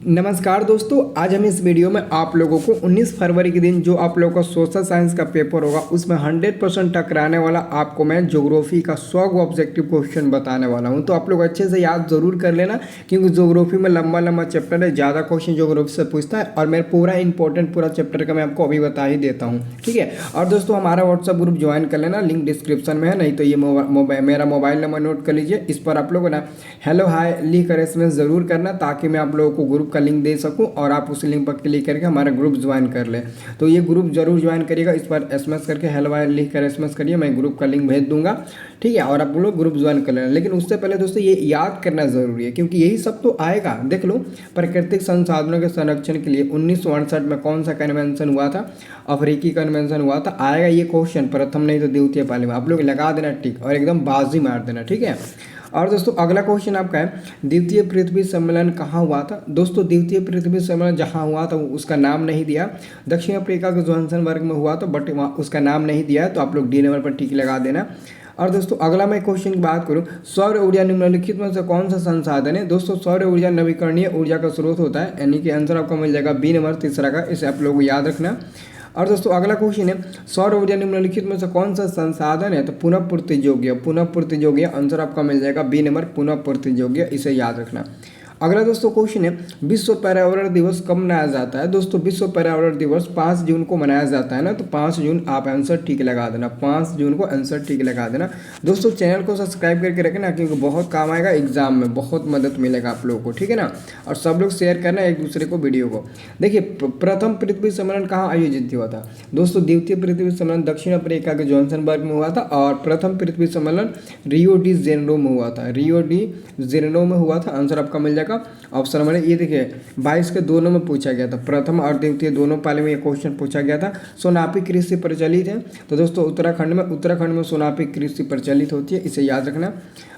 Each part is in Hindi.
नमस्कार दोस्तों, आज हम इस वीडियो में आप लोगों को 19 फरवरी के दिन जो आप लोगों का सोशल साइंस का पेपर होगा उसमें 100% टकराने वाला आपको मैं ज्योग्राफी का 100 ऑब्जेक्टिव क्वेश्चन बताने वाला हूं। तो आप लोग अच्छे से याद जरूर कर लेना, क्योंकि ज्योग्राफी में लंबा लंबा चैप्टर है, ज़्यादा क्वेश्चन ज्योग्राफी से पूछता है और मेरा पूरा इंपॉर्टेंट पूरा चैप्टर का मैं आपको अभी बता ही देता हूँ। ठीक है। और दोस्तों हमारा व्हाट्सअप ग्रुप ज्वाइन कर लेना, लिंक डिस्क्रिप्शन में है, नहीं तो ये मेरा मोबाइल नंबर नोट कर लीजिए। इस पर आप लोग ना हेलो हाय लिख कर एसएमएस जरूर करना, ताकि मैं आप लोगों को ग्रुप का लिंक दे सकूं और आप उस लिंक पर क्लिक करके हमारा ग्रुप ज्वाइन कर लें। तो ये ग्रुप जरूर ज्वाइन करिएगा, इस पर एसएमएस करके हेलो हाय लिख कर एसएमएस करिए, मैं ग्रुप का लिंक भेज दूंगा। ठीक है, और आप लोग ग्रुप ज्वाइन कर लेना। लेकिन उससे पहले दोस्तों ये याद करना जरूरी है, क्योंकि यही सब तो आएगा। देख लो, प्राकृतिक संसाधनों के संरक्षण के लिए 1968 में कौन सा कन्वेंशन हुआ था? अफ्रीकी कन्वेंशन हुआ था। आएगा ये क्वेश्चन प्रथम नहीं तो द्वितीय पाली में, आप लोग लगा देना टिक और एकदम बाजी मार देना। ठीक है। और दोस्तों अगला क्वेश्चन आपका है, द्वितीय पृथ्वी सम्मेलन कहाँ हुआ था? दोस्तों द्वितीय पृथ्वी सम्मेलन जहाँ हुआ था उसका नाम नहीं दिया। दक्षिण अफ्रीका के जोहान्सबर्ग में हुआ था, बट वहाँ उसका नाम नहीं दिया है, तो आप लोग डी नंबर पर टिक लगा देना। और दोस्तों अगला मैं क्वेश्चन की बात करूं, सौर ऊर्जा निम्नलिखित में से कौन सा संसाधन है? दोस्तों सौर ऊर्जा नवीकरणीय ऊर्जा का स्रोत होता है, यानी कि आंसर आपको मिल जाएगा बी नंबर तीसरा का, इसे आप लोग याद रखना। और दोस्तों अगला क्वेश्चन है, सौर ऊर्जा निम्नलिखित में से कौन सा संसाधन है? तो पुनः पूर्ति योग्य, पुनः पूर्ति योग्य आंसर आपका मिल जाएगा बी नंबर पुनः पूर्ति योग्य, इसे याद रखना। अगला दोस्तों क्वेश्चन है, विश्व पर्यावरण दिवस कब मनाया जाता है? दोस्तों विश्व पर्यावरण दिवस 5 जून को मनाया जाता है ना, तो 5 जून आप आंसर ठीक लगा देना, 5 जून को आंसर ठीक लगा देना। दोस्तों चैनल को सब्सक्राइब करके रखना, क्योंकि बहुत काम आएगा एग्जाम में, बहुत मदद मिलेगा आप लोगों को। ठीक है ना। और सब लोग शेयर करना एक दूसरे को वीडियो को। देखिए प्रथम पृथ्वी सम्मेलन कहाँ आयोजित हुआ था? दोस्तों द्वितीय पृथ्वी सम्मेलन दक्षिण अफ्रीका के जोहान्सबर्ग में हुआ था, और प्रथम पृथ्वी सम्मेलन रियो डी जेनेरो में हुआ था, रियो डी जेनेरो में हुआ था। आंसर आपका मिल जाएगा ऑप्शन नंबर ये। देखिए 22 के दोनों में पूछा गया था, प्रथम और द्वितीय दोनों पाली में ये क्वेश्चन पूछा गया था। सोनापी कृषि प्रचलित है, तो दोस्तों उत्तराखंड में सोनापी कृषि प्रचलित होती है, इसे याद रखना।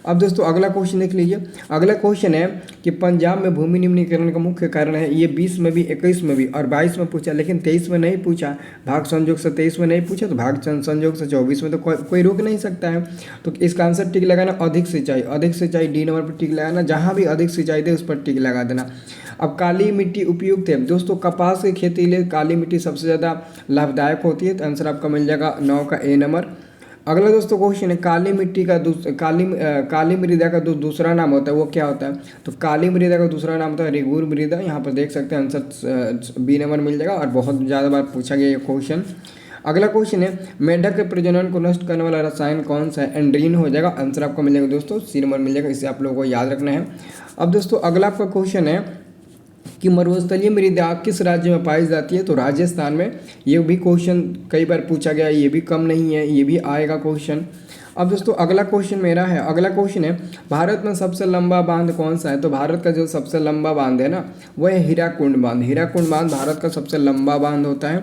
अब दोस्तों अगला क्वेश्चन देख लीजिए। अगला क्वेश्चन है कि पंजाब में भूमि निम्नीकरण का मुख्य कारण है। ये 20 में भी, 21 में भी और 22 में पूछा, लेकिन 23 में नहीं पूछा। भाग संयोग से 23 में नहीं पूछा, तो भाग संयोग से 24 में तो कोई रोक नहीं सकता है। तो इसका आंसर टिक लगाना, अधिक सिंचाई, अधिक सिंचाई डी नंबर पर टिक लगाना, जहाँ भी अधिक सिंचाई दे उस पर टिक लगा देना। अब काली मिट्टी उपयुक्त है? दोस्तों कपास की खेती के लिए काली मिट्टी सबसे ज़्यादा लाभदायक होती है, तो आंसर आपका मिल जाएगा 9 का ए नंबर। अगला दोस्तों क्वेश्चन है, काली मिट्टी का काली मृदा का दूसरा नाम होता है, वो क्या होता है? तो काली मृदा का दूसरा नाम होता है रेगूर मृदा। यहाँ पर देख सकते हैं, आंसर बी नंबर मिल जाएगा, और बहुत ज़्यादा बार पूछा गया ये क्वेश्चन। अगला क्वेश्चन है, मेंढक के प्रजनन को नष्ट करने वाला रसायन कौन सा है? एंड्रीन हो जाएगा, आंसर आपको मिलेगा दोस्तों सी नंबर मिल जाएगा, इसे आप लोगों को याद रखना है। अब दोस्तों अगला आपका क्वेश्चन है कि मरुस्थलीय मृदा किस राज्य में पाई जाती है? तो राजस्थान में। ये भी क्वेश्चन कई बार पूछा गया, ये भी कम नहीं है, ये भी आएगा क्वेश्चन। अब दोस्तों अगला क्वेश्चन मेरा है, अगला क्वेश्चन है, भारत में सबसे लंबा बांध कौन सा है? तो भारत का जो सबसे लंबा बांध है ना, वह है हीराकुंड बांध। हीराकुंड बांध भारत का सबसे लंबा बांध होता है।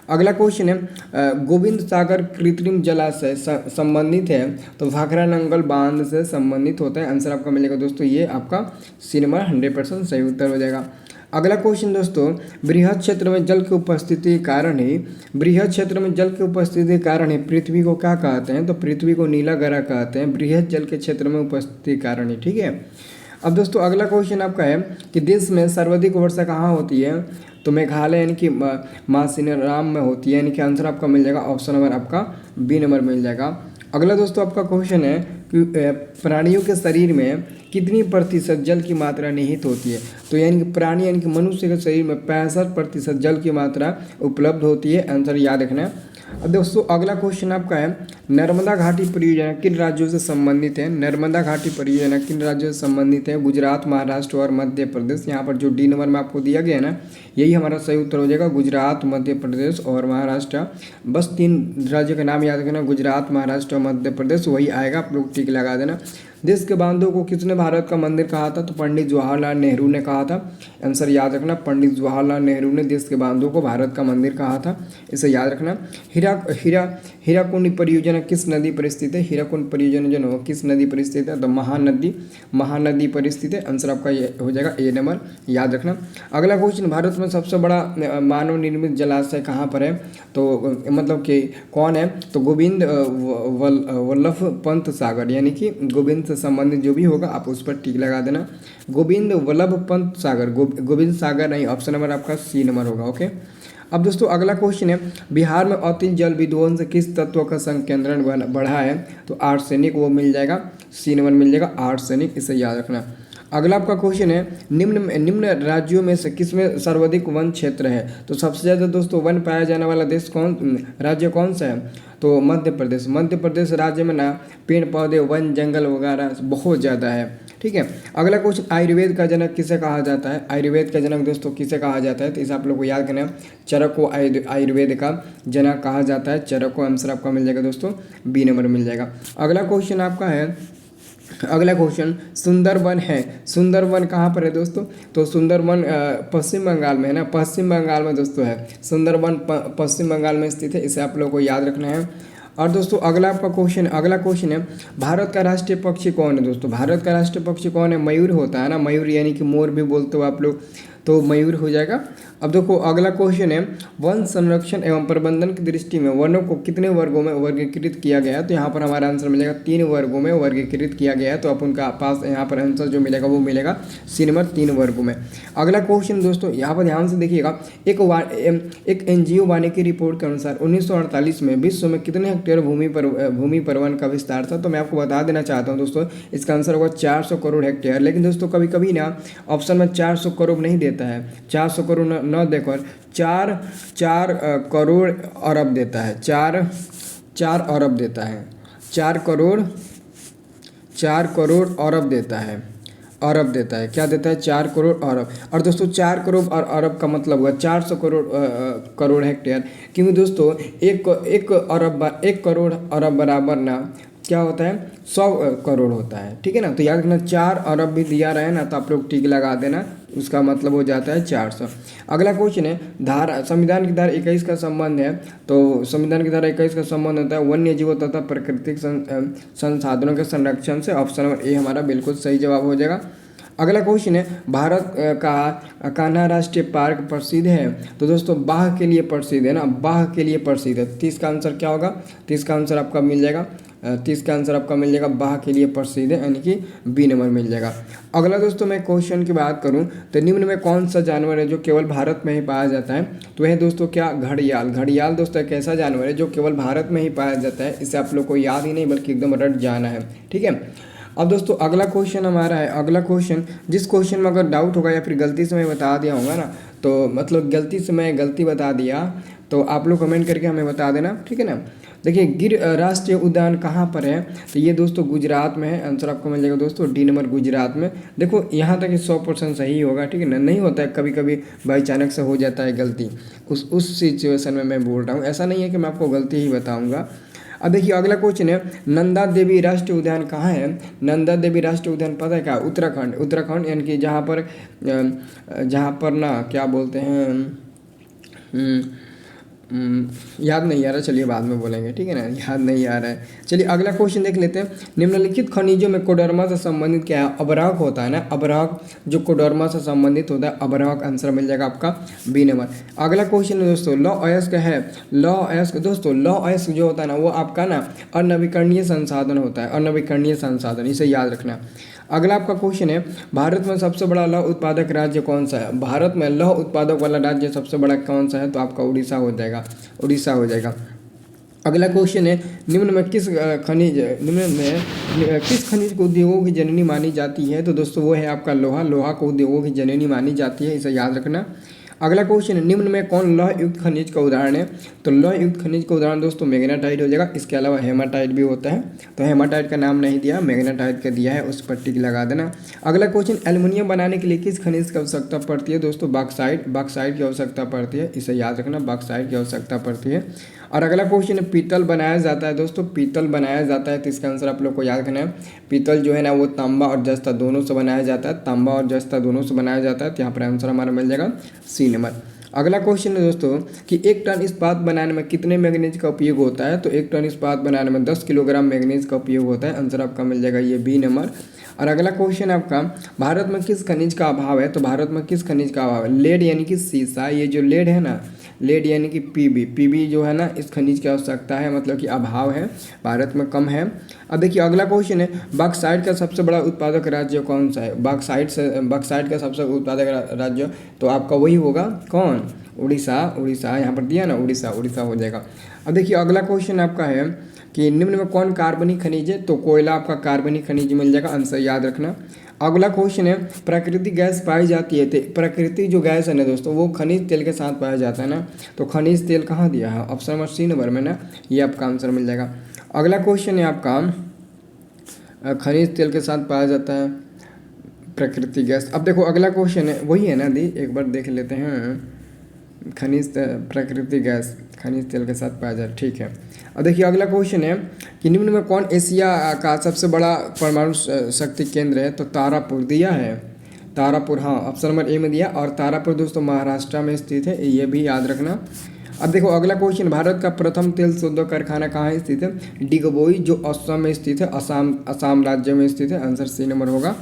अगला क्वेश्चन है, गोविंद सागर कृत्रिम जलाशय संबंधित है? तो भाखरा नंगल बांध से संबंधित होता है, आंसर आपका मिलेगा दोस्तों ये आपका सी नंबर 100% सही उत्तर हो जाएगा। अगला क्वेश्चन दोस्तों, बृहद क्षेत्र में जल की उपस्थिति के कारण ही, बृहद क्षेत्र में जल की उपस्थिति के कारण ही पृथ्वी को क्या कहते हैं? तो पृथ्वी को नीला ग्रह कहते हैं, बृहद जल के क्षेत्र में उपस्थिति के कारण ही। ठीक है। अब दोस्तों अगला क्वेश्चन आपका है कि देश में सर्वाधिक वर्षा कहाँ होती है? तो मेघालय यानी कि मासिनराम में होती है, यानी कि आंसर आपका मिल जाएगा ऑप्शन नंबर आपका बी नंबर मिल जाएगा। अगला दोस्तों आपका क्वेश्चन है कि प्राणियों के शरीर में कितनी प्रतिशत जल की मात्रा निहित होती है? तो यानी कि प्राणी यानी कि मनुष्य के शरीर में 65% जल की मात्रा उपलब्ध होती है, आंसर याद रखना है। अब दोस्तों अगला क्वेश्चन आपका है, नर्मदा घाटी परियोजना किन राज्यों से संबंधित है? नर्मदा घाटी परियोजना किन राज्यों से संबंधित है? गुजरात, महाराष्ट्र और मध्य प्रदेश। यहाँ पर जो डी नंबर में आपको दिया गया है ना, यही हमारा सही उत्तर हो जाएगा, गुजरात, मध्य प्रदेश और महाराष्ट्र। बस 3 राज्यों का नाम याद रखना, गुजरात, महाराष्ट्र और मध्य प्रदेश, वही आएगा, आप लोग टिक लगा देना। देश के बांधों को किसने भारत का मंदिर कहा था? तो पंडित जवाहरलाल नेहरू ने कहा था, आंसर याद रखना, पंडित जवाहरलाल नेहरू ने देश के बांधों को भारत का मंदिर कहा था, इसे याद रखना। हीराकुंड परियोजना किस नदी पर स्थित है? हीराकुंड परियोजना जो किस नदी पर स्थित है? तो महानदी पर स्थित है, आंसर आपका ये हो जाएगा ए नंबर, याद रखना। अगला क्वेश्चन, भारत में सबसे बड़ा मानव निर्मित जलाशय कहाँ पर है? तो मतलब कि कौन है? तो गोविंद वल्लभ पंत सागर, यानी कि गोविंद से संबंधित जो भी होगा आप उस पर टिक लगा देना। गोविंद वल्लभ पंत सागर, गोविंद सागर नहीं, ऑप्शन नंबर आपका सी नंबर होगा। ओके, अब दोस्तों अगला क्वेश्चन है, बिहार में अति जल विध्वंस किस तत्व का संकेंद्रण बढ़ा है? तो आर्सेनिक वो मिल जाएगा, सी नंबर मिल जाएगा आर्सेनिक, इसे याद रखना। अगला आपका क्वेश्चन है, निम्न राज्यों में से किसमें सर्वाधिक वन क्षेत्र है? तो सबसे ज़्यादा दोस्तों वन पाया जाने वाला देश राज्य कौन सा है? तो मध्य प्रदेश। मध्य प्रदेश राज्य में ना पेड़ पौधे वन जंगल वगैरह बहुत ज़्यादा है। ठीक है, अगला क्वेश्चन, आयुर्वेद का जनक किसे कहा जाता है? आयुर्वेद का जनक दोस्तों किसे कहा जाता है? तो इसे आप लोग को याद करना है, चरक को आयुर्वेद का जनक कहा जाता है। चरक को आंसर आपका मिल जाएगा दोस्तों, बी नंबर मिल जाएगा। अगला क्वेश्चन आपका है, अगला क्वेश्चन, सुंदरवन है, सुंदरवन कहाँ पर है दोस्तों? तो सुंदरवन पश्चिम बंगाल में है ना, पश्चिम बंगाल में दोस्तों है सुंदरवन, पश्चिम बंगाल में स्थित है, इसे आप लोगों को याद रखना है। और दोस्तों अगला आपका क्वेश्चन, अगला क्वेश्चन है, भारत का राष्ट्रीय पक्षी कौन है? दोस्तों भारत का राष्ट्रीय पक्षी कौन है? मयूर होता है ना, मयूर यानी कि मोर भी बोलते हो आप लोग, तो मयूर हो जाएगा। अब देखो अगला क्वेश्चन है, वन संरक्षण एवं प्रबंधन की दृष्टि में वनों को कितने वर्गों में वर्गीकृत किया गया है? तो यहाँ पर हमारा आंसर मिलेगा 3 वर्गों में वर्गीकृत किया गया है। तो अपन का पास यहाँ पर आंसर जो मिलेगा वो मिलेगा सी नंबर, 3 वर्गों में। अगला क्वेश्चन दोस्तों यहाँ पर ध्यान से देखिएगा, एक NGO वानिकी रिपोर्ट के अनुसार 1948 में विश्व में कितने हेक्टेयर भूमि पर वन का विस्तार था? तो मैं आपको बता देना चाहता हूँ दोस्तों, इसका आंसर होगा 400 करोड़ हेक्टेयर। लेकिन दोस्तों कभी कभी ना ऑप्शन में 400 करोड़ नहीं देता है, 400 करोड़ न देकर 4 करोड़ अरब देता है, 4 अरब देता है, 4 करोड़ अरब देता है, अरब देता है, क्या देता है? 4 करोड़ अरब। और दोस्तों 4 करोड़ और अरब का मतलब हुआ 400 करोड़ हेक्टेयर, क्योंकि दोस्तों एक करोड़ अरब बराबर ना क्या होता है? 100 करोड़ होता है। ठीक है ना, तो याद रखना 4 अरब भी दिया रहे ना तो आप लोग टिक लगा देना, उसका मतलब हो जाता है 400। अगला क्वेश्चन है, संविधान की धारा 21 का संबंध है। तो संविधान की धारा 21 का संबंध होता है वन्य जीवों तथा प्राकृतिक संसाधनों के संरक्षण से। ऑप्शन नंबर ए हमारा बिल्कुल सही जवाब हो जाएगा। अगला क्वेश्चन है, भारत का कान्हा राष्ट्रीय पार्क प्रसिद्ध है? तो दोस्तों बाघ के लिए प्रसिद्ध है ना, बाघ के लिए प्रसिद्ध है। 30 का आंसर क्या होगा? 30 का आंसर आपका मिल जाएगा, 30 का आंसर आपका मिल जाएगा बाघ के लिए प्रसिद्ध है, यानी कि बी नंबर मिल जाएगा। अगला दोस्तों मैं क्वेश्चन की बात करूं तो निम्न में कौन सा जानवर है जो केवल भारत में ही पाया जाता है? तो यह दोस्तों क्या? घड़ियाल। घड़ियाल दोस्तों एक ऐसा जानवर है जो केवल भारत में ही पाया जाता है, इसे आप लोग को याद ही नहीं बल्कि एकदम रट जाना है। ठीक है, अब दोस्तों अगला क्वेश्चन हमारा है, अगला क्वेश्चन, जिस क्वेश्चन में अगर डाउट होगा या फिर गलती से मैं बता दिया होगा ना, तो मतलब गलती से मैं गलती बता दिया तो आप लोग कमेंट करके हमें बता देना। ठीक है ना, देखिए गिर राष्ट्रीय उद्यान कहाँ पर है? तो ये दोस्तों गुजरात में है, आंसर आपको मिल जाएगा दोस्तों डी नंबर, गुजरात में। देखो यहाँ तक 100% सही होगा। ठीक है ना, नहीं होता है कभी कभी बाई अचानक से हो जाता है गलती, उस सिचुएशन में मैं बोल रहा हूँ, ऐसा नहीं है कि मैं आपको गलती ही बताऊँगा। अब देखिए अगला क्वेश्चन है, नंदा देवी राष्ट्रीय उद्यान कहाँ है? नंदा देवी राष्ट्रीय उद्यान पता है क्या? उत्तराखंड। उत्तराखंड यानी कि जहाँ पर ना क्या बोलते हैं, याद नहीं आ रहा, चलिए बाद में बोलेंगे। ठीक है ना, याद नहीं आ रहा है। चलिए अगला क्वेश्चन देख लेते हैं, निम्नलिखित खनिजों में कोडर्मा से संबंधित क्या है? अबरहक होता है ना, अबरहक जो कोडर्मा से संबंधित होता है, अबरहक आंसर मिल जाएगा आपका बी नंबर। अगला क्वेश्चन है दोस्तों, लौ अयस्क है। लौ अयस्क दोस्तों, लौ अयस्क जो होता है ना वो आपका ना अनवीकरणीय संसाधन होता है, अनवीकरणीय संसाधन, इसे याद रखना। अगला आपका क्वेश्चन है, भारत में सबसे बड़ा लौह उत्पादक राज्य कौन सा है? भारत में लौह उत्पादक वाला राज्य सबसे बड़ा कौन सा है? तो आपका उड़ीसा हो जाएगा, उड़ीसा हो जाएगा। अगला क्वेश्चन है, निम्न में किस खनिज को उद्योगों की जननी मानी जाती है? तो दोस्तों वो है आपका लोहा। लोहा को उद्योगों की जननी मानी जाती है, इसे याद रखना। अगला क्वेश्चन है, निम्न में कौन लौह युक्त खनिज का उदाहरण है? तो लौह युक्त खनिज का उदाहरण दोस्तों मैग्नेटाइट हो जाएगा। इसके अलावा हेमाटाइट भी होता है, तो हेमाटाइट का नाम नहीं दिया, मैग्नेटाइट का दिया है, उस पर टिक लगा देना। अगला क्वेश्चन, एल्युमिनियम बनाने के लिए किस खनिज की आवश्यकता पड़ती है? दोस्तों बॉक्साइट, बॉक्साइट की आवश्यकता पड़ती है, इसे याद रखना, बॉक्साइट की आवश्यकता पड़ती है। और अगला क्वेश्चन है, पीतल बनाया जाता है। दोस्तों पीतल बनाया जाता है, तो इसका आंसर आप लोग को याद रखना है। पीतल जो है ना वो तांबा और जस्ता दोनों से बनाया जाता है, तांबा और जस्ता दोनों से बनाया जाता है, तो यहाँ पर आंसर हमारा मिल जाएगा सी नंबर। अगला क्वेश्चन है दोस्तों कि 1 टन इस्पात बनाने में कितने मैग्नीज का उपयोग होता है? तो 1 टन इस्पात बनाने में 10 किलोग्राम मैग्नीज का उपयोग होता है, आंसर आपका मिल जाएगा ये बी नंबर। और अगला क्वेश्चन आपका, भारत में किस खनिज का अभाव है? तो भारत में किस खनिज का अभाव है? लेड यानी कि सीसा। ये जो लेड है ना, लेड यानी कि पीबी जो है ना इस खनिज की आवश्यकता है, मतलब कि अभाव है, भारत में कम है। अब देखिए अगला क्वेश्चन है, बॉक्साइट का सबसे बड़ा उत्पादक राज्य कौन सा है? बॉक्साइट का सबसे उत्पादक राज्य तो आपका वही होगा, कौन? उड़ीसा यहाँ पर दिया ना, उड़ीसा हो जाएगा। अब देखिए अगला क्वेश्चन आपका है कि निम्न में कौन कार्बनिक खनिज है? तो कोयला आपका कार्बनिक खनिज मिल जाएगा, आंसर याद रखना। अगला क्वेश्चन है, प्राकृतिक गैस पाई जाती है, तो प्राकृतिक जो गैस है ना दोस्तों वो खनिज तेल के साथ पाया जाता है ना, तो खनिज तेल कहाँ दिया है? ऑप्शन नंबर सी नंबर में ना, ये आपका आंसर मिल जाएगा। अगला क्वेश्चन है आपका खनिज तेल के साथ पाया जाता है प्राकृतिक गैस। अब देखो अगला क्वेश्चन है वही है ना दी, एक बार देख लेते हैं। प्राकृतिक गैस खनिज तेल के साथ पाया जाए, ठीक है। और देखिए अगला क्वेश्चन है कि निम्न में कौन एशिया का सबसे बड़ा परमाणु शक्ति केंद्र है? तो तारापुर दिया है, तारापुर, हाँ ऑप्शन नंबर ए में दिया। और तारापुर दोस्तों महाराष्ट्र में स्थित है, ये भी याद रखना। अब देखो अगला क्वेश्चन, भारत का प्रथम तेल शोधक कारखाना कहाँ स्थित है? डिगबोई जो असम में स्थित है, असम राज्य में स्थित है, आंसर सी नंबर होगा।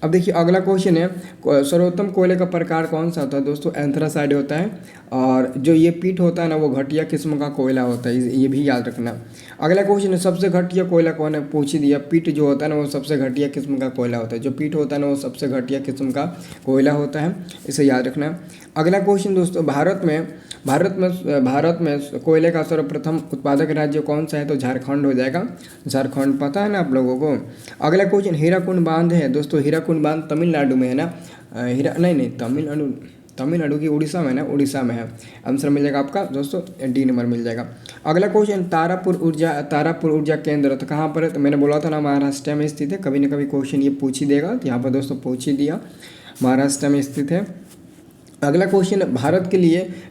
अब देखिए अगला क्वेश्चन है, सर्वोत्तम कोयले का प्रकार कौन सा होता है? दोस्तों एंथ्रासाइड होता है, और जो ये पीट होता है ना वो घटिया किस्म का कोयला होता है, ये भी याद रखना। अगला क्वेश्चन है, सबसे घटिया कोयला कौन है? पूछ ही दिया, पीट जो होता है ना वो सबसे घटिया किस्म का कोयला होता है, जो पीट होता है ना वो सबसे घटिया किस्म का कोयला होता है, इसे याद रखना। अगला क्वेश्चन दोस्तों, भारत में कोयले का सर्वप्रथम उत्पादक राज्य कौन सा है? तो झारखंड हो जाएगा, झारखंड पता है ना आप लोगों को। अगला क्वेश्चन, हीराकुंड बांध है दोस्तों, हीराकुंड बांध तमिलनाडु में है ना, तमिलनाडु की उड़ीसा में ना, उड़ीसा में है, आंसर मिल जाएगा आपका दोस्तों डी नंबर मिल जाएगा। अगला क्वेश्चन, तारापुर ऊर्जा केंद्र तो कहाँ पर है? तो मैंने बोला था ना महाराष्ट्र में स्थित है, कभी ना कभी क्वेश्चन ये पूछ ही देगा, तो यहाँ पर दोस्तों पूछ ही दिया, महाराष्ट्र में स्थित है। अगला क्वेश्चन,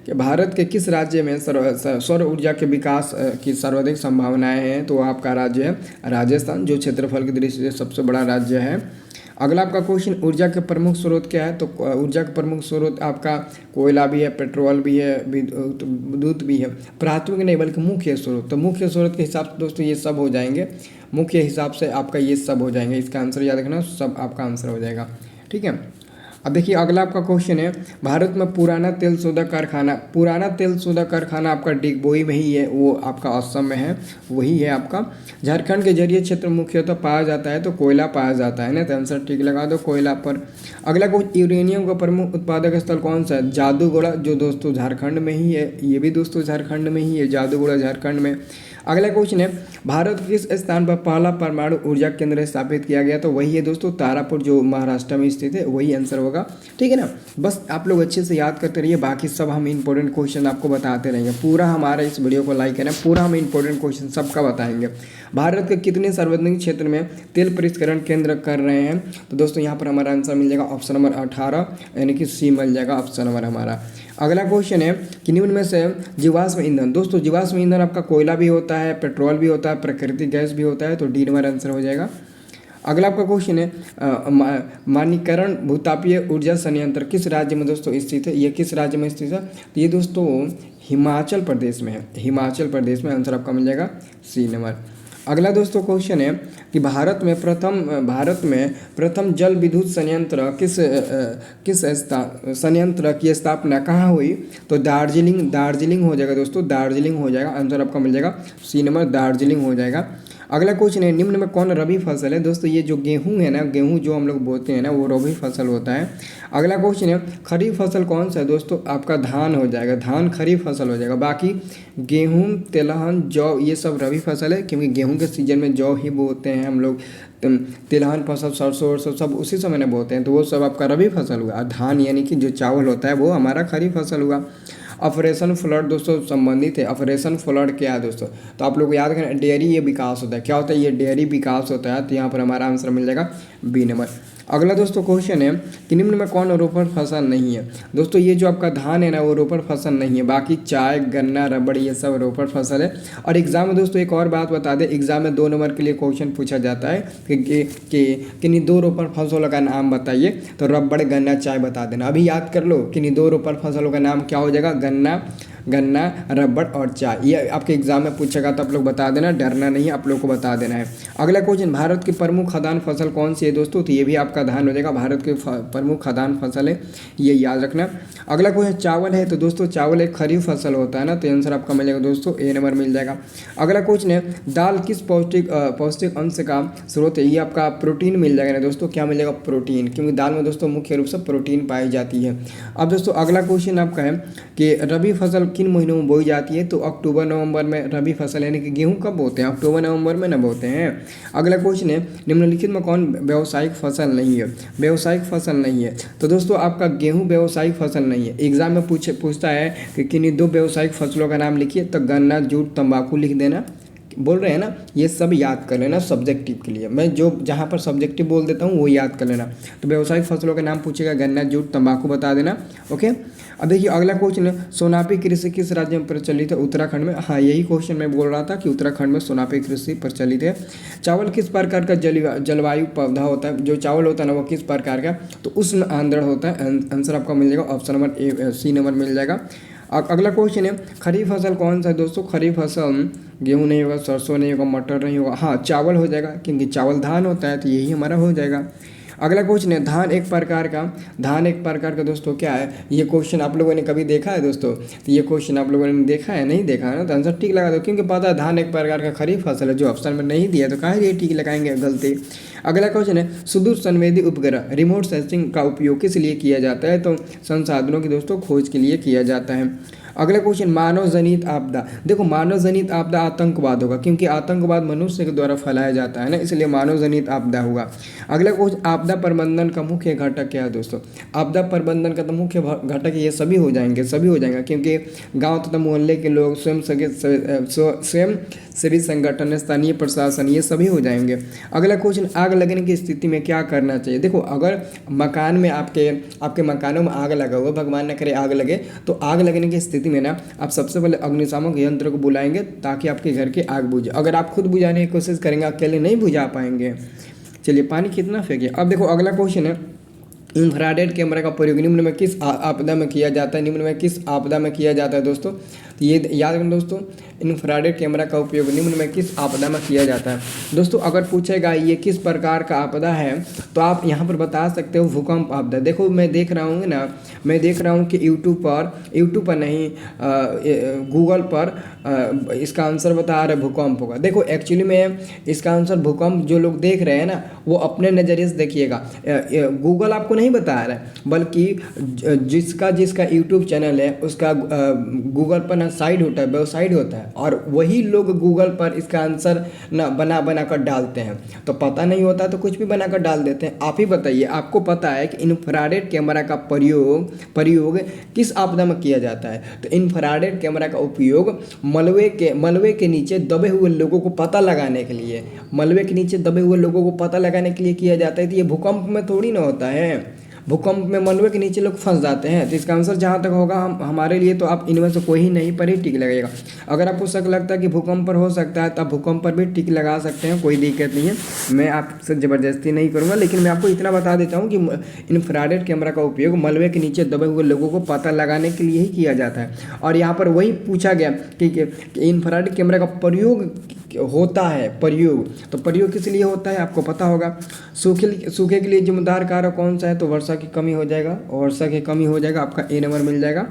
भारत के किस राज्य में सौर ऊर्जा के विकास की सर्वाधिक संभावनाएं हैं? तो आपका राज्य है राजस्थान, जो क्षेत्रफल की दृष्टि से सबसे बड़ा राज्य है। अगला आपका क्वेश्चन, ऊर्जा के प्रमुख स्रोत क्या है? तो ऊर्जा के प्रमुख स्रोत आपका कोयला भी है, पेट्रोल भी है, विद्युत भी है, प्राथमिक नहीं बल्कि मुख्य स्रोत। तो मुख्य स्रोत के हिसाब से दोस्तों ये सब हो जाएंगे, मुख्य हिसाब से आपका ये सब हो जाएंगे, इसका आंसर याद रखना, सब आपका आंसर हो जाएगा, ठीक है। अब देखिए अगला आपका क्वेश्चन है, भारत में पुराना तेल शोधक कारखाना आपका डिगबोई में ही है, वो आपका असम में है, वही है आपका। झारखंड के जरिए क्षेत्र मुख्यतः पाया जाता है, तो कोयला पाया जाता है ना, तो आंसर ठीक लगा दो कोयला पर। अगला क्वेश्चन, यूरेनियम का प्रमुख उत्पादक स्थल कौन सा है? जादूगोड़ा, जो दोस्तों झारखंड में ही है, ये भी दोस्तों झारखंड में ही है, जादूगोड़ा झारखंड में। अगला क्वेश्चन है, भारत किस स्थान पर पहला परमाणु ऊर्जा केंद्र स्थापित किया गया? तो वही है दोस्तों तारापुर, जो महाराष्ट्र में स्थित है, वही आंसर होगा, ठीक है ना। बस आप लोग अच्छे से याद करते रहिए, बाकी सब हम इंपॉर्टेंट क्वेश्चन आपको बताते रहेंगे। पूरा हमारे इस वीडियो को लाइक करें, पूरा हम इंपॉर्टेंट क्वेश्चन सबका बताएंगे। भारत के कितने सार्वजनिक क्षेत्र में तेल परिष्करण केंद्र कर रहे हैं? तो दोस्तों यहाँ पर हमारा आंसर मिल जाएगा ऑप्शन नंबर 18, यानी कि सी मिल जाएगा ऑप्शन नंबर हमारा। अगला क्वेश्चन है कि निम्न में से जीवाश्म ईंधन, दोस्तों जीवाश्म ईंधन आपका कोयला भी होता है, पेट्रोल भी होता है, प्राकृतिक गैस भी होता है, तो डी नंबर आंसर हो जाएगा। अगला आपका क्वेश्चन है, माणिकरण भूतापीय ऊर्जा संयंत्र किस राज्य में दोस्तों स्थित है? ये किस राज्य में स्थित है? तो ये दोस्तों हिमाचल प्रदेश में है, हिमाचल प्रदेश में, आंसर आपका मिल जाएगा सी नंबर। अगला दोस्तों क्वेश्चन है कि भारत में प्रथम जल विद्युत संयंत्र संयंत्र की स्थापना कहाँ हुई? तो दार्जिलिंग हो जाएगा दोस्तों, दार्जिलिंग हो जाएगा, आंसर आपका मिल जाएगा सी नंबर, दार्जिलिंग हो जाएगा। अगला क्वेश्चन है, निम्न में कौन रबी फसल है? दोस्तों ये जो गेहूं है ना, गेहूं जो हम लोग बोते हैं ना, वो रबी फसल होता है। अगला क्वेश्चन है, खरीफ फसल कौन सा है? दोस्तों आपका धान हो जाएगा, धान खरीफ फसल हो जाएगा। बाकी गेहूं, तिलहन, जौ ये सब रबी फसल है, क्योंकि गेहूं के सीजन में जौ ही बोते हैं हम लोग, तिलहन फसल, सरसों सब उसी समय में बोते हैं, तो वो सब आपका रबी फसल हुआ। धान यानी कि जो चावल होता है वो हमारा खरीफ फसल हुआ। ऑपरेशन फ्लड दोस्तों संबंधित है, ऑपरेशन फ्लड क्या है दोस्तों? तो आप लोग याद करें, डेयरी ये विकास होता है, क्या होता है? ये डेयरी विकास होता है, तो यहाँ पर हमारा आंसर मिल जाएगा बी नंबर। अगला दोस्तों क्वेश्चन है कि निम्न में कौन रोपण फसल नहीं है? दोस्तों ये जो आपका धान है ना वो रोपण फसल नहीं है, बाकी चाय, गन्ना, रबड़ ये सब रोपण फसल है। और एग्जाम में दोस्तों एक और बात बता दें, एग्जाम में 2 नंबर के लिए क्वेश्चन पूछा जाता है कि किन्हीं 2 रोपण फसलों का नाम बताइए, तो रबड़, गन्ना, चाय बता देना। अभी याद कर लो, किन्हीं 2 रोपण फसलों का नाम क्या हो जाएगा? गन्ना, गन्ना, रबड़ और चाय। ये आपके एग्जाम में पूछेगा तो आप लोग बता देना, डरना नहीं, आप लोग को बता देना है। अगला क्वेश्चन, भारत की प्रमुख खाद्यान्न फसल कौन सी है दोस्तों? तो ये भी आपका ध्यान हो जाएगा, भारत की प्रमुख खाद्यान्न फसल है, ये याद रखना। अगला क्वेश्चन, चावल है तो दोस्तों चावल एक खरीफ फसल होता है ना, तो आंसर आपका मिलेगा दोस्तों ए नंबर मिल जाएगा। अगला क्वेश्चन है, दाल किस पौष्टिक अंश का स्रोत है? ये आपका प्रोटीन मिल जाएगा ना दोस्तों, क्या मिलेगा? प्रोटीन, क्योंकि दाल में दोस्तों मुख्य रूप से प्रोटीन पाई जाती है। अब दोस्तों अगला क्वेश्चन आपका है कि रबी फसल किन महीनों में बोई जाती है? तो अक्टूबर नवंबर में रबी फसल यानी कि गेहूं कब बोते हैं? अक्टूबर नवंबर में न बोते हैं। अगला क्वेश्चन है, निम्नलिखित में कौन व्यावसायिक फसल नहीं है? व्यावसायिक फसल नहीं है तो दोस्तों आपका गेहूं व्यावसायिक फसल नहीं है। एग्जाम में पूछता है कि किन्हीं दो व्यावसायिक फसलों का नाम लिखिए, तो गन्ना, जूट, तंबाकू लिख देना। बोल रहे हैं ना, ये सब याद कर लेना सब्जेक्टिव के लिए, मैं जो जहाँ पर सब्जेक्टिव बोल देता हूँ वो याद कर लेना। तो व्यावसायिक फसलों के नाम पूछेगा, गन्ना, जूट, तंबाकू बता देना। ओके, अब देखिए अगला क्वेश्चन है, सोनापी कृषि किस राज्य में प्रचलित है? उत्तराखंड में। हाँ, यही क्वेश्चन मैं बोल रहा था कि उत्तराखंड में सोनापी कृषि प्रचलित है। चावल किस प्रकार का जलवायु पौधा होता है? जो चावल होता है ना वो किस प्रकार का? तो उष्ण आंध्र होता है। आंसर आपका मिल जाएगा ऑप्शन नंबर सी नंबर मिल जाएगा। अगला क्वेश्चन है, खरीफ फसल कौन सा है दोस्तों? खरीफ फसल गेहूं नहीं होगा, सरसों नहीं होगा, मटर नहीं होगा, हाँ चावल हो जाएगा, क्योंकि चावल धान होता है, तो यही हमारा हो जाएगा। अगला क्वेश्चन है, धान एक प्रकार का दोस्तों क्या है? ये क्वेश्चन आप लोगों ने कभी देखा है दोस्तों? तो ये क्वेश्चन आप लोगों ने देखा है, नहीं देखा है ना, तो आंसर टिक लगा दो, क्योंकि पता है धान एक प्रकार का खरीफ फसल है। जो ऑप्शन में नहीं दिया तो काहे ये टिक लगाएंगे, गलती। अगला क्वेश्चन है, सुदूर संवेदी उपग्रह रिमोट सेंसिंग का उपयोग किस लिए किया जाता है? तो संसाधनों की दोस्तों खोज के लिए किया जाता है। अगला क्वेश्चन, मानव जनित आपदा। देखो मानव जनित आपदा आतंकवाद होगा, क्योंकि आतंकवाद मनुष्य के द्वारा फैलाया जाता है ना, इसलिए मानव जनित आपदा होगा। अगला क्वेश्चन, आपदा प्रबंधन का मुख्य घटक क्या है दोस्तों? आपदा प्रबंधन का तो मुख्य घटक ये सभी हो जाएंगे, क्योंकि गांव तथा मोहल्ले के लोग, स्वयं सेवी संगठन, स्थानीय प्रशासन, ये सभी हो जाएंगे। अगला क्वेश्चन, आग लगने की स्थिति में क्या करना चाहिए? देखो अगर मकान में आपके मकानों में आग लगा हुआ, भगवान न करे आग लगे, तो आग लगने की स्थिति में ना आप सबसे पहले अग्निशामक यंत्र को बुलाएंगे, ताकि आपके घर की आग बुझे। अगर आप खुद बुझाने की कोशिश करेंगे, अकेले नहीं बुझा पाएंगे। चलिए, पानी कितना फेंके। अब देखो अगला क्वेश्चन है, इंफ्रारेड कैमरा का प्रयोग निम्न में किस आपदा में किया जाता है? निम्न में किस आपदा में किया जाता है दोस्तों? तो ये याद रखना दोस्तों, इंफ्रारेड कैमरा का उपयोग निम्न में किस आपदा में किया जाता है? दोस्तों अगर पूछेगा ये किस प्रकार का आपदा है, तो आप यहाँ पर बता सकते हो भूकंप आपदा। देखो मैं देख रहा हूँ कि यूट्यूब पर नहीं, गूगल पर इसका आंसर बता रहा है भूकंप होगा। देखो एक्चुअली में इसका आंसर भूकंप, जो लोग देख रहे हैं ना वो अपने नज़रिए से देखिएगा, गूगल आपको नहीं बता रहा है, बल्कि जिसका यूट्यूब चैनल है उसका गूगल पर ना साइड होता है, वेबसाइट होता है, और वही लोग गूगल पर इसका आंसर ना बना कर डालते हैं। तो पता नहीं होता तो कुछ भी बना कर डाल देते हैं। आप ही बताइए, आपको पता है कि इंफ्रारेड कैमरा का प्रयोग किस आपदा में किया जाता है? तो इंफ्रारेड कैमरा का उपयोग मलबे के नीचे दबे हुए लोगों को पता लगाने के लिए, किया जाता है। तो ये भूकंप में थोड़ी ना होता है, भूकंप में मलबे के नीचे लोग फंस जाते हैं। तो इसका आंसर जहाँ तक होगा हमारे लिए, तो आप इनमें से कोई ही नहीं पर ही टिक लगेगा। अगर आपको शक लगता है कि भूकंप पर हो सकता है, तो आप भूकंप पर भी टिक लगा सकते हैं, कोई दिक्कत नहीं है। मैं आपसे ज़बरदस्ती नहीं करूँगा, लेकिन मैं आपको इतना बता देता हूँ कि इंफ्रारेड कैमरा का उपयोग मलबे के नीचे दबे हुए लोगों को पता लगाने के लिए ही किया जाता है। और यहाँ पर वही पूछा गया कि इंफ्रारेड कैमरा का प्रयोग होता है, तो प्रयोग किस लिए होता है आपको पता होगा। सूखे के लिए जिम्मेदार कारक कौन सा है? तो वर्षा की कमी हो जाएगा, और वर्षा की कमी हो जाएगा, आपका ए नंबर मिल जाएगा।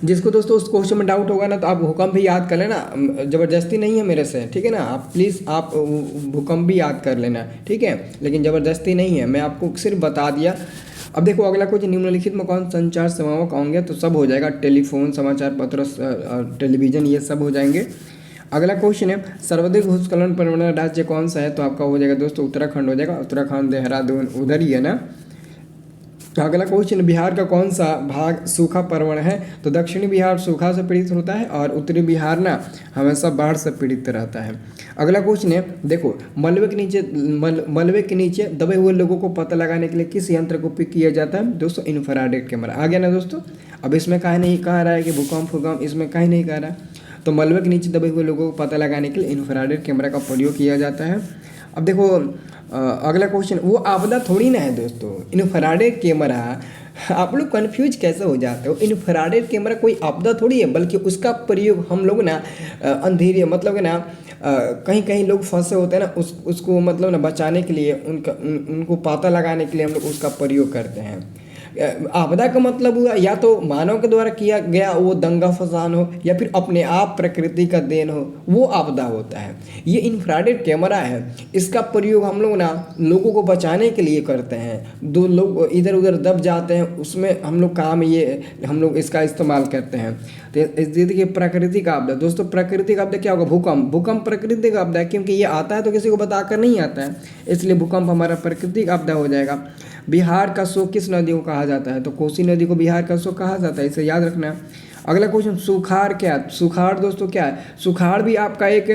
जिसको दोस्तों उस क्वेश्चन में डाउट होगा ना, तो आप भूकंप भी याद कर लेना, ज़बरदस्ती नहीं है मेरे से, ठीक है ना। आप प्लीज़ आप भूकंप भी याद कर लेना, ठीक है, लेकिन ज़बरदस्ती नहीं है, मैं आपको सिर्फ बता दिया। अब देखो अगला कुछ, निम्नलिखित में कौन संचार सेवाओं का होंगे? तो सब हो जाएगा, टेलीफोन, समाचार पत्र, टेलीविज़न, ये सब हो जाएंगे। अगला क्वेश्चन है, सर्वाधिक भूस्खलन प्रवण राज्य कौन सा है? तो आपका हो जाएगा दोस्तों उत्तराखंड हो जाएगा, उत्तराखंड, देहरादून उधर ही है ना। अगला क्वेश्चन, बिहार का कौन सा भाग सूखा प्रवण है? तो दक्षिणी बिहार सूखा से पीड़ित होता है, और उत्तरी बिहार ना हमेशा बाढ़ से पीड़ित रहता है। अगला क्वेश्चन है, देखो मलबे के नीचे दबे हुए लोगों को पता लगाने के लिए किस यंत्र को उपयोग किया जाता है? दोस्तों इंफ्रारेड कैमरा। आ गया ना दोस्तों। अब इसमें काहे नहीं कह रहा है कि भूकंप, इसमें काहे नहीं कह रहा है। तो मलबे के नीचे दबे हुए लोगों को पता लगाने के लिए इंफ्रारेड कैमरा का प्रयोग किया जाता है। अब देखो अगला क्वेश्चन, वो आपदा थोड़ी ना है दोस्तों, इंफ्रारेड कैमरा आप लोग कन्फ्यूज कैसे हो जाते हो? इंफ्रारेड कैमरा कोई आपदा थोड़ी है, बल्कि उसका प्रयोग हम लोग ना अंधेरे मतलब कि ना कहीं कहीं लोग फंसे होते हैं ना, उसको मतलब ना बचाने के लिए, उनको पता लगाने के लिए हम लोग उसका प्रयोग करते हैं। आपदा का मतलब हुआ या तो मानव के द्वारा किया गया वो दंगा फसाद हो, या फिर अपने आप प्रकृति का देन हो, वो आपदा होता है। ये इंफ्रारेड कैमरा है, इसका प्रयोग हम लोग ना लोगों को बचाने के लिए करते हैं। दो लोग इधर उधर दब जाते हैं, उसमें हम लोग काम ये हम लोग इसका इस्तेमाल करते हैं। तो देखिए प्राकृतिक आपदा दोस्तों, प्राकृतिक आपदा क्या होगा? भूकंप। भूकंप प्राकृतिक आपदा है, क्योंकि ये आता है तो किसी को बताकर नहीं आता है, इसलिए भूकंप हमारा प्राकृतिक आपदा हो जाएगा। बिहार का शोक किस नदी को कहा जाता है? तो कोसी नदी को बिहार का शोक कहा जाता है, इसे याद रखना। अगला क्वेश्चन, सुखाड़ क्या है? सुखाड़ दोस्तों क्या है? सुखाड़ भी आपका एक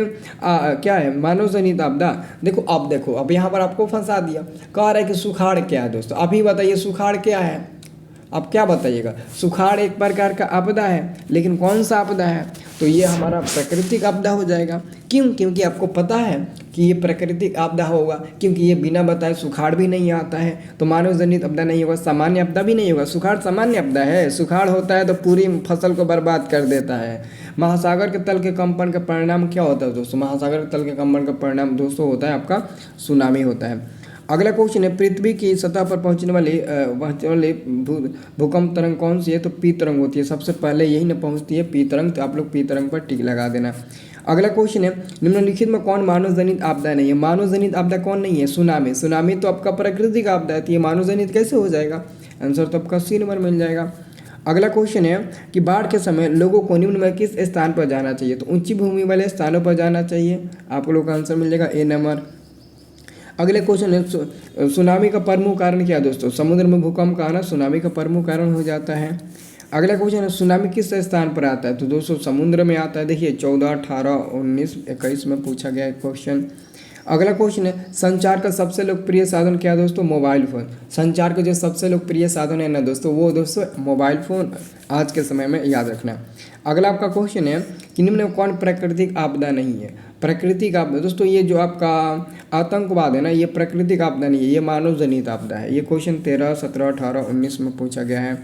क्या है? मानव जनित आपदा। देखो अब यहाँ पर आपको फंसा दिया, कह रहा है कि सुखाड़ क्या है। दोस्तों आप ही बताइए सुखाड़ क्या है? आप क्या बताइएगा? सुखाड़ एक प्रकार का आपदा है, लेकिन कौन सा आपदा है? तो ये हमारा प्राकृतिक आपदा हो जाएगा। क्यों? क्योंकि आपको पता है कि ये प्राकृतिक आपदा होगा, क्योंकि ये बिना बताए सुखाड़ भी नहीं आता है, तो मानव जनित आपदा नहीं होगा, सामान्य आपदा भी नहीं होगा। सुखाड़ सामान्य आपदा है। सुखाड़ होता है तो पूरी फसल को बर्बाद कर देता है। महासागर के तल के कंपन का परिणाम क्या होता है दोस्तों? महासागर के तल के कंपन का परिणाम दोस्तों होता है आपका सुनामी होता है। अगला क्वेश्चन है, पृथ्वी की सतह पर पहुंचने वाली भूकंप तरंग कौन सी है? तो पी तरंग होती है, सबसे पहले यही न पहुंचती है पी तरंग, तो आप लोग पी तरंग पर टिक लगा देना। अगला क्वेश्चन है, निम्नलिखित में कौन मानव जनित आपदा नहीं है? मानव जनित आपदा कौन नहीं है? सुनामी। सुनामी तो आपका प्राकृतिक आपदा है, तो ये मानव जनित कैसे हो जाएगा? आंसर तो आपका सी नंबर मिल जाएगा। अगला क्वेश्चन है कि बाढ़ के समय लोगों को निम्न में किस स्थान पर जाना चाहिए? तो ऊंची भूमि वाले स्थानों पर जाना चाहिए, आप लोगों का आंसर मिल जाएगा ए नंबर। अगले क्वेश्चन है, सुनामी का प्रमुख कारण क्या है दोस्तों? समुद्र में भूकंप का आना सुनामी का प्रमुख कारण हो जाता है। अगला क्वेश्चन है, सुनामी किस स्थान पर आता है? तो दोस्तों समुद्र में आता है। देखिए 14, 18, 19, 21 में पूछा गया है क्वेश्चन। अगला क्वेश्चन है, संचार का सबसे लोकप्रिय साधन क्या है दोस्तों? Mobile phone. संचार का जो सबसे लोकप्रिय साधन है ना दोस्तों, वो दोस्तों मोबाइल फ़ोन आज के समय में, याद रखना। अगला आपका क्वेश्चन है कि निम्न में कौन प्राकृतिक आपदा नहीं है? प्राकृतिक आपदा दोस्तों, ये जो आपका आतंकवाद है ना, ये प्राकृतिक आपदा नहीं है, ये मानव जनित आपदा है। ये क्वेश्चन 13, 17, 18, 19 में पूछा गया है।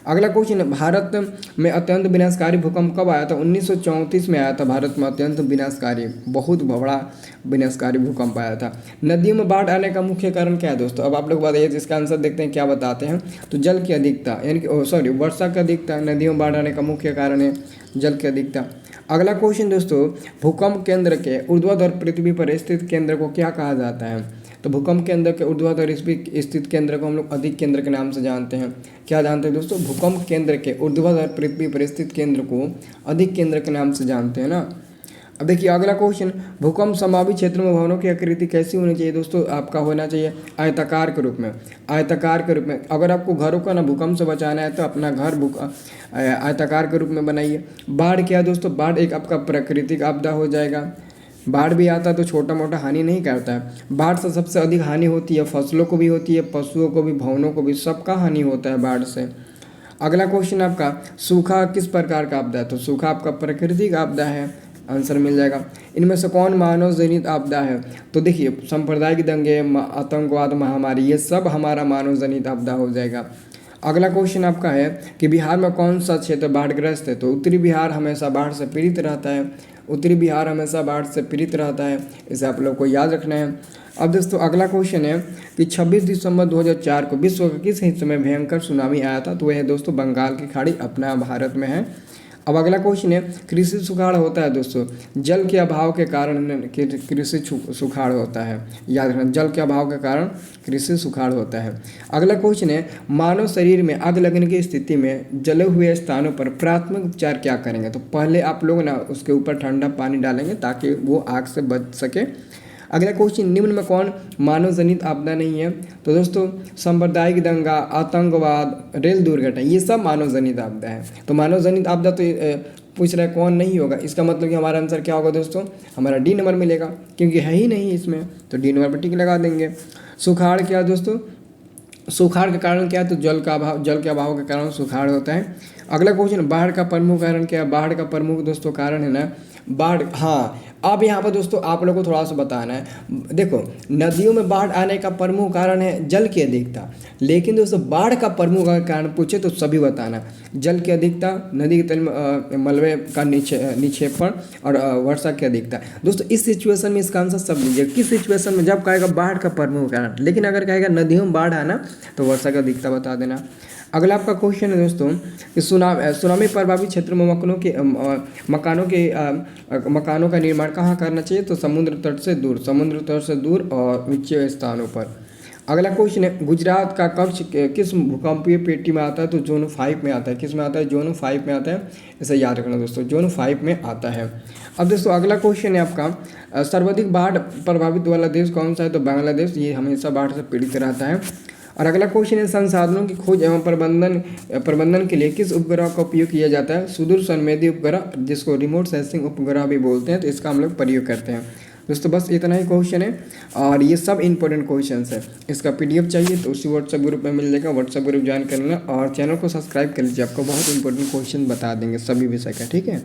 अगला क्वेश्चन है, भारत में अत्यंत विनाशकारी भूकंप कब आया था? 1934 में आया था भारत में अत्यंत विनाशकारी, बहुत बड़ा विनाशकारी भूकंप आया था। नदियों में बाढ़ आने का मुख्य कारण क्या है दोस्तों? अब आप लोग बताइए, जिसका आंसर देखते हैं क्या बताते हैं। तो जल की अधिकता, यानी कि वर्षा की अधिकता नदियों में बाढ़ आने का मुख्य कारण है जल की अधिकता। अगला क्वेश्चन दोस्तों, भूकंप केंद्र के ऊर्ध्वाधर पृथ्वी पर स्थित केंद्र को क्या कहा जाता है? तो भूकंप केंद्र के ऊर्ध्वाधर स्थित केंद्र को हम लोग अधिक केंद्र के नाम से जानते हैं। क्या जानते हैं दोस्तों? भूकंप केंद्र के ऊर्ध्वाधर पृथ्वी पर स्थित केंद्र को अधिक केंद्र के नाम से जानते हैं ना। अब देखिए अगला क्वेश्चन, भूकंप संभावित क्षेत्र में भवनों की आकृति कैसी होनी चाहिए दोस्तों? आपका होना चाहिए आयताकार के रूप में। आयताकार के रूप में, अगर आपको घरों का ना भूकंप से बचाना है तो अपना घर आयताकार के रूप में बनाइए। बाढ़ क्या है दोस्तों? बाढ़ एक आपका प्राकृतिक आपदा हो जाएगा। बाढ़ भी आता है तो छोटा मोटा हानि नहीं करता है। बाढ़ से सबसे अधिक हानि होती है फसलों को भी होती है, पशुओं को भी, भवनों को भी, सबका हानि होता है बाढ़ से। अगला क्वेश्चन आपका, सूखा किस प्रकार का आपदा है? तो सूखा आपका प्राकृतिक आपदा है, आंसर मिल जाएगा। इनमें से कौन मानव जनित आपदा है? तो देखिए सांप्रदायिक दंगे, आतंकवाद, महामारी, ये सब हमारा मानव जनित आपदा हो जाएगा। अगला क्वेश्चन आपका है कि बिहार में कौन सा क्षेत्र बाढ़ग्रस्त है? तो उत्तरी बिहार हमेशा बाढ़ से पीड़ित रहता है। उत्तरी बिहार हमेशा बाढ़ से पीड़ित रहता है, इसे आप लोग को याद रखना है। अब दोस्तों अगला क्वेश्चन है कि 26 दिसंबर 2004 को विश्व के किस हिस्से में भयंकर सुनामी आया था? तो वह है दोस्तों बंगाल की खाड़ी, अपना भारत में है। अब अगला क्वेश्चन है, कृषि सुखाड़ होता है दोस्तों, जल के अभाव के कारण कृषि सुखाड़ होता है, याद रखना, जल के अभाव के कारण कृषि सुखाड़ होता है। अगला क्वेश्चन है, मानव शरीर में आग लगने की स्थिति में जले हुए स्थानों पर प्राथमिक उपचार क्या करेंगे? तो पहले आप लोग ना उसके ऊपर ठंडा पानी डालेंगे ताकि वो आग से बच सके। अगला क्वेश्चन, निम्न में कौन मानव जनित आपदा नहीं है? तो दोस्तों सांप्रदायिक दंगा, आतंकवाद, रेल दुर्घटना, ये सब मानव जनित आपदा है। तो मानव जनित आपदा तो पूछ रहा है कौन नहीं होगा, इसका मतलब कि हमारा आंसर क्या होगा दोस्तों? हमारा डी नंबर मिलेगा, क्योंकि है ही नहीं इसमें, तो डी नंबर पर टिक लगा देंगे। सुखाड़ क्या दोस्तों? सुखाड़ का कारण क्या है? तो जल के अभाव के कारण सुखाड़ होता है। अगला क्वेश्चन, बाढ़ का प्रमुख कारण क्या है? बाढ़ का प्रमुख दोस्तों कारण है ना बाढ़, हाँ अब यहाँ पर दोस्तों आप लोगों को थोड़ा सा बताना है। देखो, नदियों में बाढ़ आने का प्रमुख कारण है जल की अधिकता, लेकिन दोस्तों बाढ़ का प्रमुख कारण पूछे तो सभी बताना। जल की अधिकता, नदी के तल में मलबे का निक्षेपण और वर्षा की अधिकता। दोस्तों इस सिचुएशन में इसका आंसर सब लीजिए। किस सिचुएशन में? जब कहेगा बाढ़ का प्रमुख कारण, लेकिन अगर कहेगा नदियों में बाढ़ आना तो वर्षा की अधिकता बता देना। अगला आपका क्वेश्चन है दोस्तों कि सुनामी प्रभावित क्षेत्र में मकानों का निर्माण कहाँ करना चाहिए? तो समुद्र तट से दूर और ऊंचे स्थानों पर। अगला क्वेश्चन है गुजरात का कच्छ किस भूकंपीय पेटी में आता है? तो जोन 5 में आता है। किस में आता है? जोन 5 में आता है। इसे याद रखना दोस्तों, जोन 5 में आता है। अब दोस्तों अगला क्वेश्चन है आपका सर्वाधिक बाढ़ प्रभावित वाला देश कौन सा है? तो बांग्लादेश, ये हमेशा बाढ़ से पीड़ित रहता है। और अगला क्वेश्चन है संसाधनों की खोज एवं प्रबंधन के लिए किस उपग्रह का उपयोग किया जाता है? सुदूर संवेदी उपग्रह, जिसको रिमोट सेंसिंग उपग्रह भी बोलते हैं, तो इसका हम लोग प्रयोग करते हैं। दोस्तों बस इतना ही क्वेश्चन है और ये सब इंपॉर्टेंट क्वेश्चन है। इसका PDF चाहिए तो उसी व्हाट्सएप ग्रुप में मिल जाएगा, व्हाट्सएप ग्रुप ज्वाइन कर लेना और चैनल को सब्सक्राइब कर लीजिए, आपको बहुत इंपॉर्टेंट क्वेश्चन बता देंगे सभी विषय का, ठीक है।